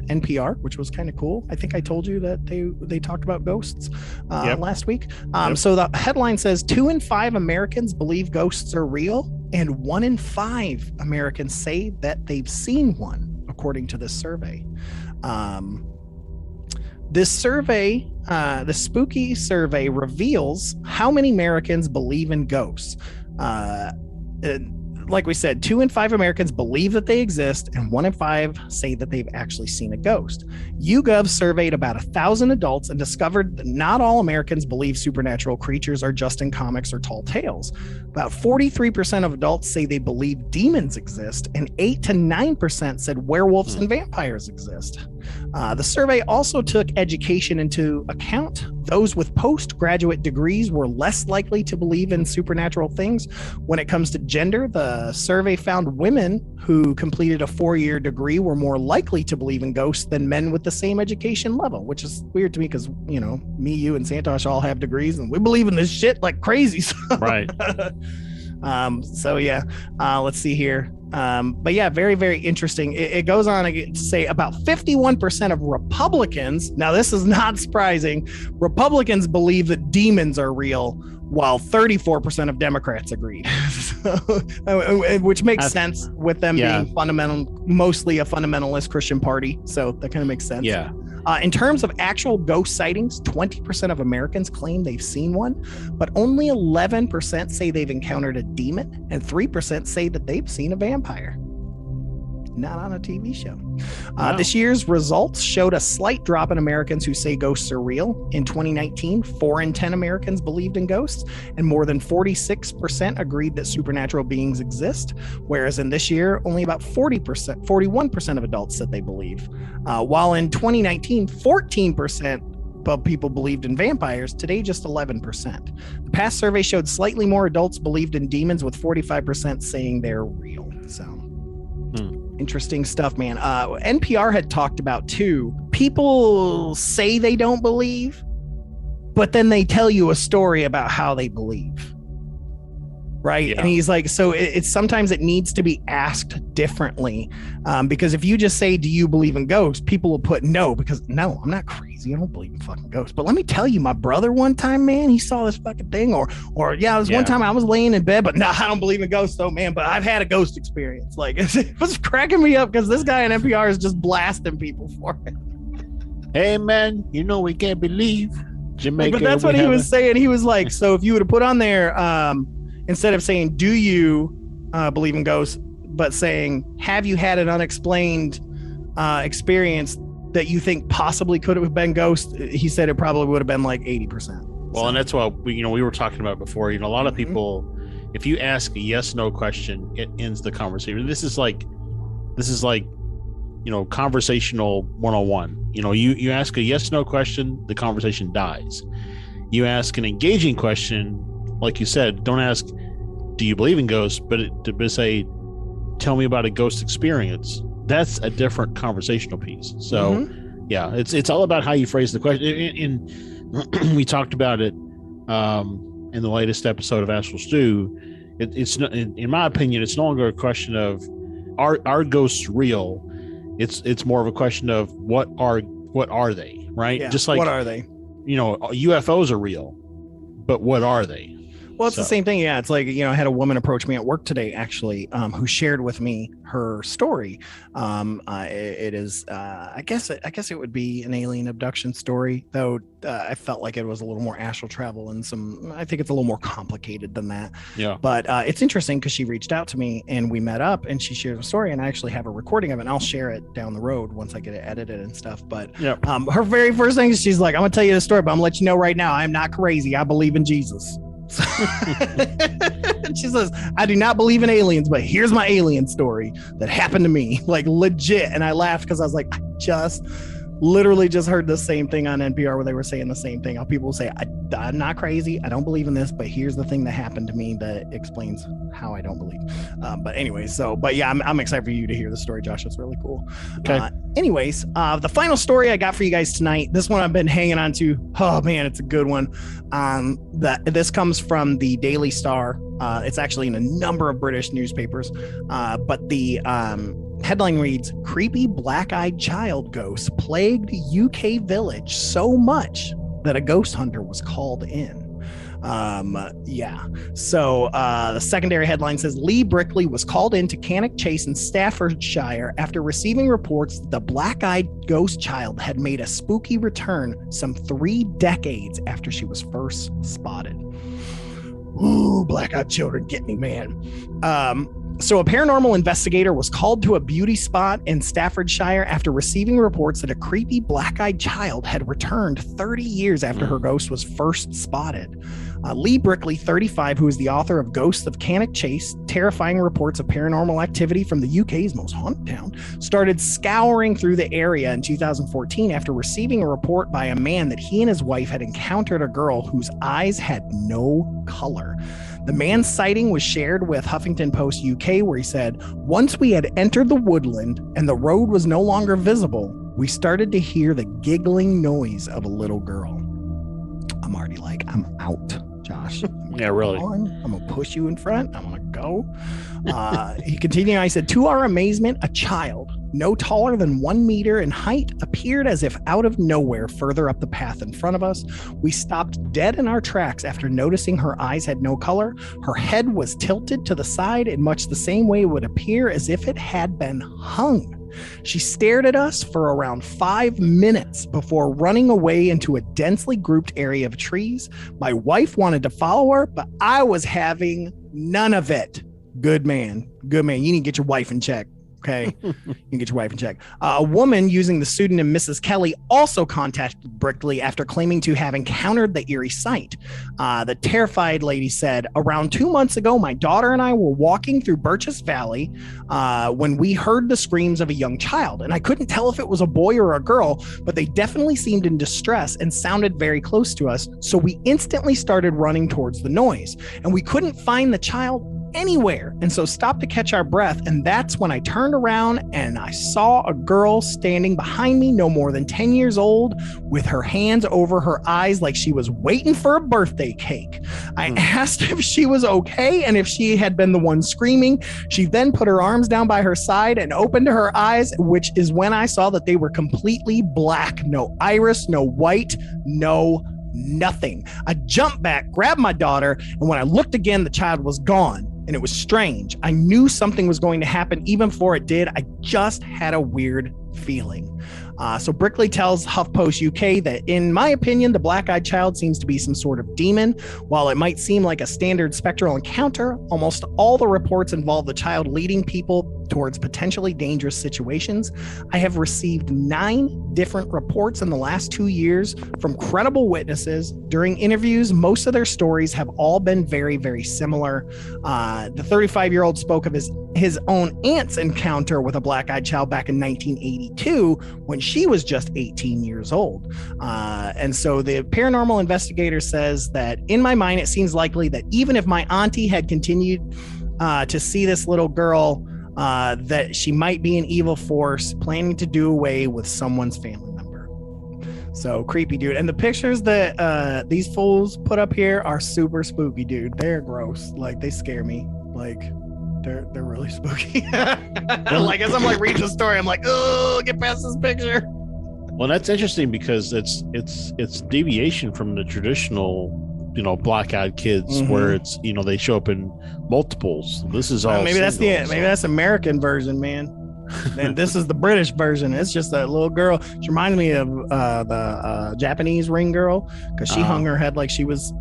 NPR, which was kind of cool. I think I told you that they talked about ghosts last week. So the headline says 2 in 5 Americans believe ghosts are real, and 1 in 5 Americans say that they've seen one, according to this survey. This survey, the spooky survey, reveals how many Americans believe in ghosts. Like we said, 2 in 5 Americans believe that they exist, and 1 in 5 say that they've actually seen a ghost. YouGov surveyed about 1,000 adults and discovered that not all Americans believe supernatural creatures are just in comics or tall tales. About 43% of adults say they believe demons exist, and 8 to 9% said werewolves and vampires exist. The survey also took education into account. Those with postgraduate degrees were less likely to believe in supernatural things. When it comes to gender, the survey found women who completed a 4-year degree were more likely to believe in ghosts than men with the same education level, which is weird to me because, you know, me, you, and Santosh all have degrees and we believe in this shit like crazy. So. Right. Let's see here. But yeah, very, very interesting. It goes on to say about 51% of Republicans, now this is not surprising, Republicans believe that demons are real, while 34% of Democrats agreed. Which makes sense with them being mostly a fundamentalist Christian party. So that kind of makes sense. Yeah. In terms of actual ghost sightings, 20% of Americans claim they've seen one, but only 11% say they've encountered a demon, and 3% say that they've seen a vampire. Not on a TV show. Wow. This year's results showed a slight drop in Americans who say ghosts are real. In 2019, 4 in 10 Americans believed in ghosts, and more than 46% agreed that supernatural beings exist, whereas in this year, only about 41% of adults said they believe. While in 2019, 14% of people believed in vampires, today just 11%. The past survey showed slightly more adults believed in demons, with 45% saying they're real. So interesting stuff, man. NPR had talked about too. People say they don't believe, but then they tell you a story about how they believe. Right. Yeah. And he's like, so it's sometimes it needs to be asked differently. Because if you just say, do you believe in ghosts? People will put no, because no, I'm not crazy. I don't believe in fucking ghosts. But let me tell you, my brother one time, man, he saw this fucking thing. Or one time I was laying in bed, but no, I don't believe in ghosts though, man. But I've had a ghost experience. Like, it was cracking me up because this guy in NPR is just blasting people for it. Hey, man, you know, we can't believe Jamaica. But that's what he was saying. He was like, so if you would have put on there, instead of saying, do you believe in ghosts, but saying, have you had an unexplained experience that you think possibly could have been ghosts? He said it probably would have been like 80%. Well, and that's what we were talking about before. You know, a lot of people, if you ask a yes/no question, it ends the conversation. This is like, you know, conversational 101. You know, you ask a yes/no question, the conversation dies. You ask an engaging question, like you said, don't ask, do you believe in ghosts? But to say, tell me about a ghost experience. That's a different conversational piece. So, yeah, it's all about how you phrase the question. We talked about it in the latest episode of Astral Stew. It's in my opinion, it's no longer a question of are ghosts real. It's more of a question of what are they, right? Yeah, just like, what are they? You know, UFOs are real, but what are they? Well, it's the same thing. Yeah. It's like, you know, I had a woman approach me at work today, actually, who shared with me her story. It is, I guess it would be an alien abduction story, though. I felt like it was a little more astral travel and I think it's a little more complicated than that. Yeah. But it's interesting because she reached out to me and we met up and she shared a story, and I actually have a recording of it, and I'll share it down the road once I get it edited and stuff. But her very first thing is she's like, I'm going to tell you the story, but I'm going to let you know right now, I'm not crazy. I believe in Jesus. She says, I do not believe in aliens, but here's my alien story that happened to me, like legit. And I laughed because I was like, I literally just heard the same thing on NPR where they were saying the same thing. How people say, I'm not crazy, I don't believe in this, but here's the thing that happened to me that explains how I don't believe. But anyway, but yeah, I'm excited for you to hear the story, Josh. It's really cool. Okay. The final story I got for you guys tonight, this one I've been hanging on to. Oh man, it's a good one. This comes from the Daily Star. It's actually in a number of British newspapers, but the headline reads, creepy black-eyed child ghost plagued UK village so much that a ghost hunter was called in. So the secondary headline says, Lee Brickley was called into Cannock Chase in Staffordshire after receiving reports that the black-eyed ghost child had made a spooky return some 3 decades after she was first spotted. Ooh, black-eyed children get me, man. So a paranormal investigator was called to a beauty spot in Staffordshire after receiving reports that a creepy black-eyed child had returned 30 years after her ghost was first spotted. Lee Brickley, 35, who is the author of Ghosts of Cannock Chase, terrifying reports of paranormal activity from the UK's most haunted town, started scouring through the area in 2014 after receiving a report by a man that he and his wife had encountered a girl whose eyes had no color. The man's sighting was shared with Huffington Post UK, where he said, "Once we had entered the woodland and the road was no longer visible, we started to hear the giggling noise of a little girl." I'm already like, I'm out, Josh. Yeah, really. I'm going to push you in front. I'm going to go. He continued, I said, "To our amazement, a child, no taller than 1 meter in height, appeared as if out of nowhere further up the path in front of us. We stopped dead in our tracks after noticing her eyes had no color. Her head was tilted to the side in much the same way it would appear as if it had been hung. She stared at us for around 5 minutes before running away into a densely grouped area of trees. My wife wanted to follow her, but I was having none of it." Good man. Good man. You need to get your wife in check. Okay. You can get your wife in check. A woman using the pseudonym Mrs. Kelly also contacted Brickley after claiming to have encountered the eerie sight. The terrified lady said, "Around 2 months ago, my daughter and I were walking through Birches Valley when we heard the screams of a young child. And I couldn't tell if it was a boy or a girl, but they definitely seemed in distress and sounded very close to us. So we instantly started running towards the noise. And we couldn't find the child anywhere, and so stopped to catch our breath. And that's when I turned around and I saw a girl standing behind me, no more than 10 years old, with her hands over her eyes like she was waiting for a birthday cake. I asked if she was okay and if she had been the one screaming. She then put her arms down by her side and opened her eyes, which is when I saw that they were completely black. No iris, no white, no nothing. I jumped back, grabbed my daughter, and when I looked again, the child was gone. And it was strange. I knew something was going to happen even before it did. I just had a weird feeling." So Brickley tells HuffPost UK that, "In my opinion, the black-eyed child seems to be some sort of demon. While it might seem like a standard spectral encounter, almost all the reports involve the child leading people towards potentially dangerous situations. I have received 9 different reports in the last 2 years from credible witnesses. During interviews, most of their stories have all been very, very similar. The 35-year-old spoke of his own aunt's encounter with a black-eyed child back in 1982 when she was just 18 years old. And so the paranormal investigator says that, "In my mind, it seems likely that even if my auntie had continued to see this little girl, that she might be an evil force planning to do away with someone's family member." So creepy, dude. And the pictures that these fools put up here are super spooky, dude. They're gross. Like, they scare me. Like, they're really spooky. Like, as I'm like reading the story, I'm like, oh, get past this picture. Well, that's interesting because it's deviation from the traditional, black-eyed kids, where it's, they show up in multiples. This is all maybe that's the American version, man. And this is the British version. It's just a little girl. She reminds me of the Japanese ring girl, because she hung her head like she was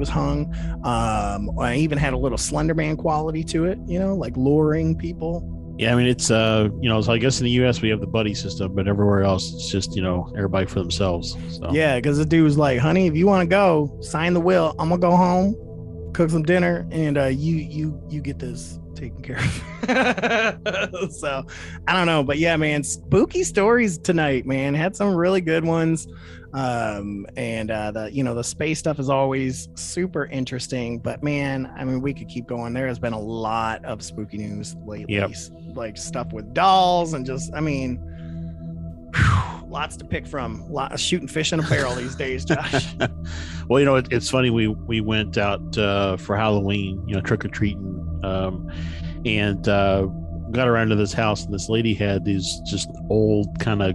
hung. I even had a little Slender Man quality to it, like luring people. Yeah, I mean, it's so I guess in the U.S. we have the buddy system, but everywhere else it's just everybody for themselves. So. Yeah, because the dude was like, "Honey, if you want to go, sign the will. I'm gonna go home, cook some dinner, and you get this taken care of." So I don't know, but yeah, man, spooky stories tonight, man. Had some really good ones. The space stuff is always super interesting, but man, I mean, we could keep going. There has been a lot of spooky news lately. Yep. Like stuff with dolls and just, I mean, lots to pick from. A lot of shooting fish in a barrel these days, Josh. Well, it's funny. We went out for Halloween, trick-or-treating, and got around to this house, and this lady had these just old kind of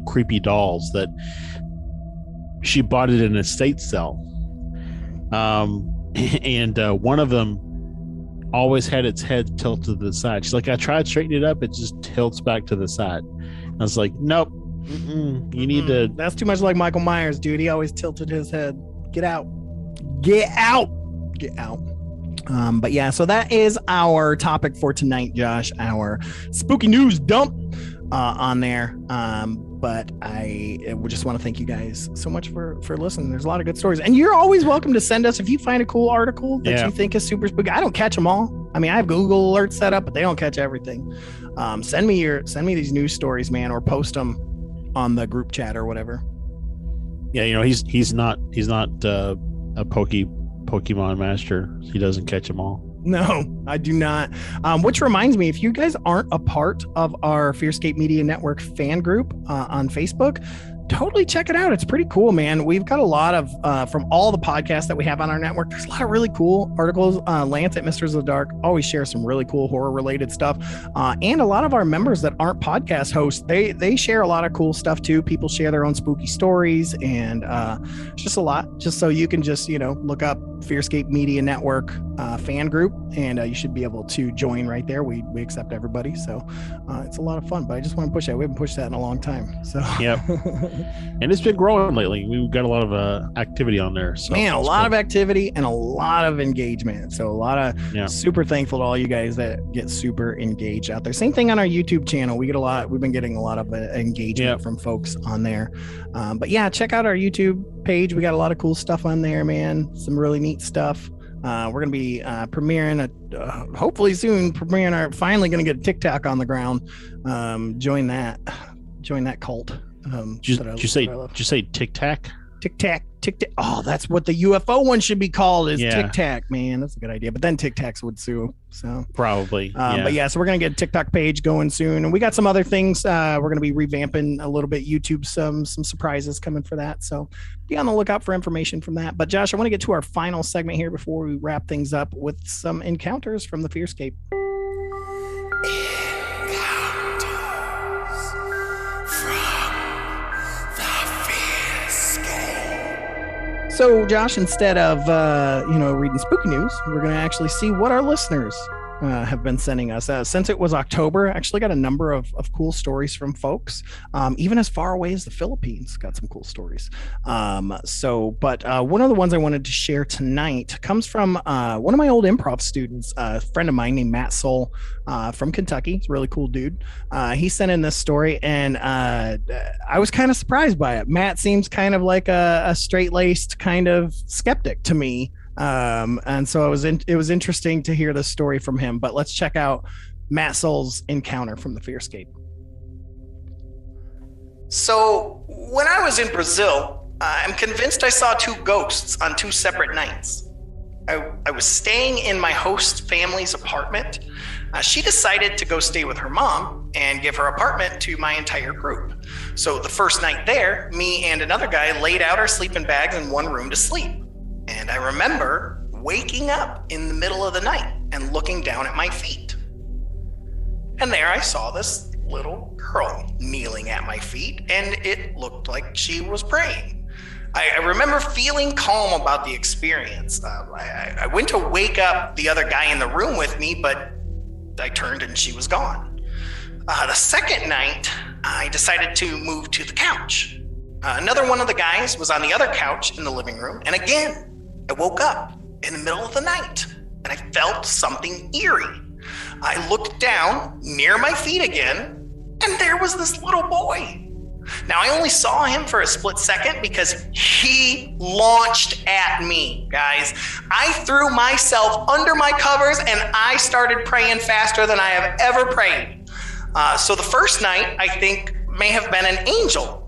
creepy dolls that she bought it in an estate sale. And one of them always had its head tilted to the side. She's like, "I tried straightening it up, it just tilts back to the side." I was like, "Nope, you need to." That's too much like Michael Myers, dude. He always tilted his head. Get out. Get out. Get out. But yeah, so that is our topic for tonight, Josh, our spooky news dump on there. But I would just want to thank you guys so much for listening. There's a lot of good stories, and you're always welcome to send us if you find a cool article that you think is super spooky. I don't catch them all. I mean, I have Google alerts set up, but they don't catch everything. Send me these news stories, man, or post them on the group chat or whatever. Yeah, he's not a Pokemon master. He doesn't catch them all. No, I do not. Which reminds me, if you guys aren't a part of our FearScape Media Network fan group on Facebook, totally check it out. It's pretty cool, man. We've got a lot of, from all the podcasts that we have on our network, there's a lot of really cool articles. Lance at Misters of the Dark always shares some really cool horror related stuff. And a lot of our members that aren't podcast hosts, they share a lot of cool stuff too. People share their own spooky stories, and it's just a lot, just so you can just, look up FearScape Media Network fan group, and you should be able to join right there. We accept everybody. So it's a lot of fun, but I just want to push that. We haven't pushed that in a long time. So yep. And it's been growing lately. We've got a lot of activity on there. So man, a lot of activity and a lot of engagement. So a lot of super thankful to all you guys that get super engaged out there. Same thing on our YouTube channel. We've been getting a lot of engagement from folks on there. But yeah, check out our YouTube page. We got a lot of cool stuff on there, man. Some really neat stuff. We're going to be premiering hopefully soon, finally going to get a TikTok on the ground. Join that cult. Did you say Tic Tac? Tic Tac. Oh, that's what the UFO one should be called, is Tic Tac, man. That's a good idea. But then Tic Tacs would sue. So probably. But yeah, so we're going to get a TikTok page going soon. And we got some other things. We're going to be revamping a little bit YouTube, some surprises coming for that. So be on the lookout for information from that. But Josh, I want to get to our final segment here before we wrap things up with some encounters from the FearScape. So, Josh, instead of, reading spooky news, we're going to actually see what our listeners have been sending us. Since it was October, I actually got a number of cool stories from folks, even as far away as the Philippines. Got some cool stories. But one of the ones I wanted to share tonight comes from one of my old improv students, a friend of mine named Matt Sohl from Kentucky. He's a really cool dude. He sent in this story, and I was kind of surprised by it. Matt seems kind of like a straight-laced kind of skeptic to me. And so it was interesting to hear this story from him, but let's check out Matt Sohl's encounter from the FearScape. So when I was in Brazil, I'm convinced I saw two ghosts on two separate nights. I was staying in my host family's apartment. She decided to go stay with her mom and give her apartment to my entire group. So the first night there, me and another guy laid out our sleeping bags in one room to sleep. And I remember waking up in the middle of the night and looking down at my feet. And there I saw this little girl kneeling at my feet, and it looked like she was praying. I remember feeling calm about the experience. I went to wake up the other guy in the room with me, but I turned and she was gone. The second night, I decided to move to the couch. Another one of the guys was on the other couch in the living room, and again, I woke up in the middle of the night and I felt something eerie. I looked down near my feet again, and there was this little boy. Now, I only saw him for a split second because he launched at me, guys. I threw myself under my covers and I started praying faster than I have ever prayed. So the first night, I think, may have been an angel.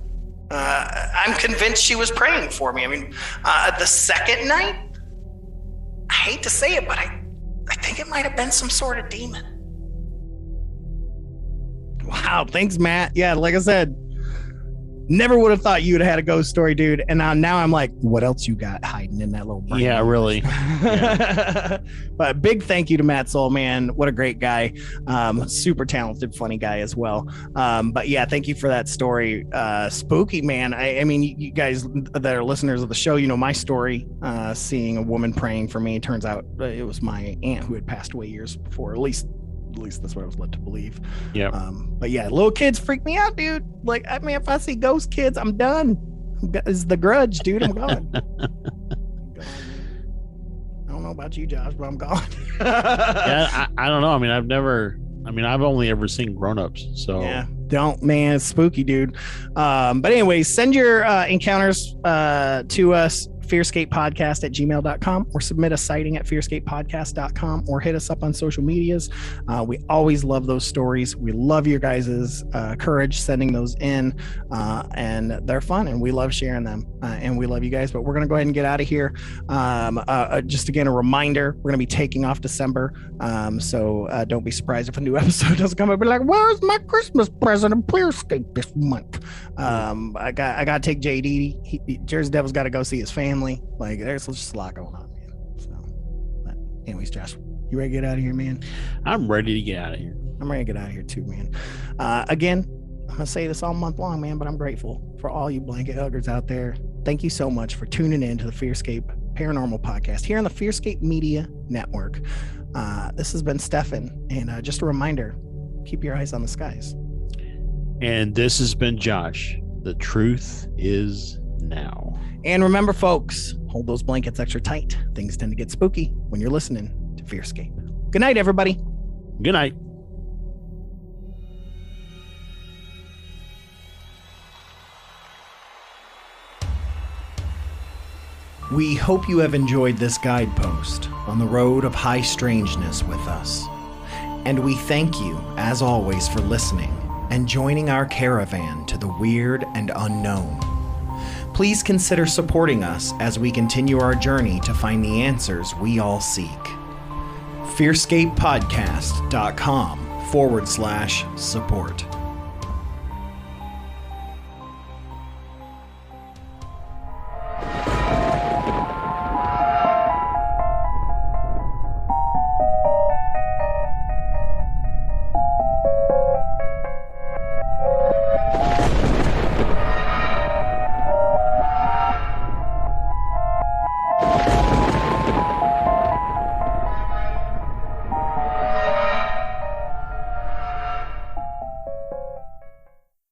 I'm convinced she was praying for me. I mean, the second night, I hate to say it, but I think it might have been some sort of demon. Wow, thanks, Matt. Yeah, like I said, never would have thought you would have had a ghost story, dude. And now I'm like, what else you got hiding in that little brain? Yeah, really. Yeah. But big thank you to Matt Sohl, man. What a great guy. Super talented, funny guy as well. But yeah, thank you for that story. Spooky, man. I mean, you guys that are listeners of the show, you know my story. Seeing a woman praying for me. Turns out it was my aunt who had passed away years before, at least that's what I was led to believe. Yeah. But yeah, little kids freak me out, dude. Like, I mean, if I see ghost kids, I'm done. It's the Grudge, dude. I'm gone. I don't know about you, Josh, but I'm gone. Yeah, I don't know. I mean, I've only ever seen grown-ups. So yeah, don't, man. It's spooky, dude. But anyways, send your encounters to us. FearScapePodcast@gmail.com, or submit a sighting at FearScapePodcast.com, or hit us up on social medias. We always love those stories. We love your guys' courage sending those in, and they're fun, and we love sharing them, and we love you guys. But we're going to go ahead and get out of here. Just again, a reminder, we're going to be taking off December, so don't be surprised if a new episode doesn't come up. Be like, where's my Christmas present of FearScape this month? I got to take JD. Jersey Devil's got to go see his family. Like, there's just a lot going on, man. So, but anyways, Josh, you ready to get out of here, man? I'm ready to get out of here. I'm ready to get out of here too, man. Again, I'm gonna say this all month long, man, but I'm grateful for all you blanket huggers out there. Thank you so much for tuning in to the FearScape Paranormal Podcast here on the FearScape Media Network. This has been Stefan, and just a reminder, keep your eyes on the skies. And this has been Josh. The truth is now. And remember, folks, hold those blankets extra tight. Things tend to get spooky when you're listening to FearScape. Good night, everybody. Good night. We hope you have enjoyed this guidepost on the road of high strangeness with us. And we thank you, as always, for listening and joining our caravan to the weird and unknown. Please consider supporting us as we continue our journey to find the answers we all seek. FearScapePodcast.com/support.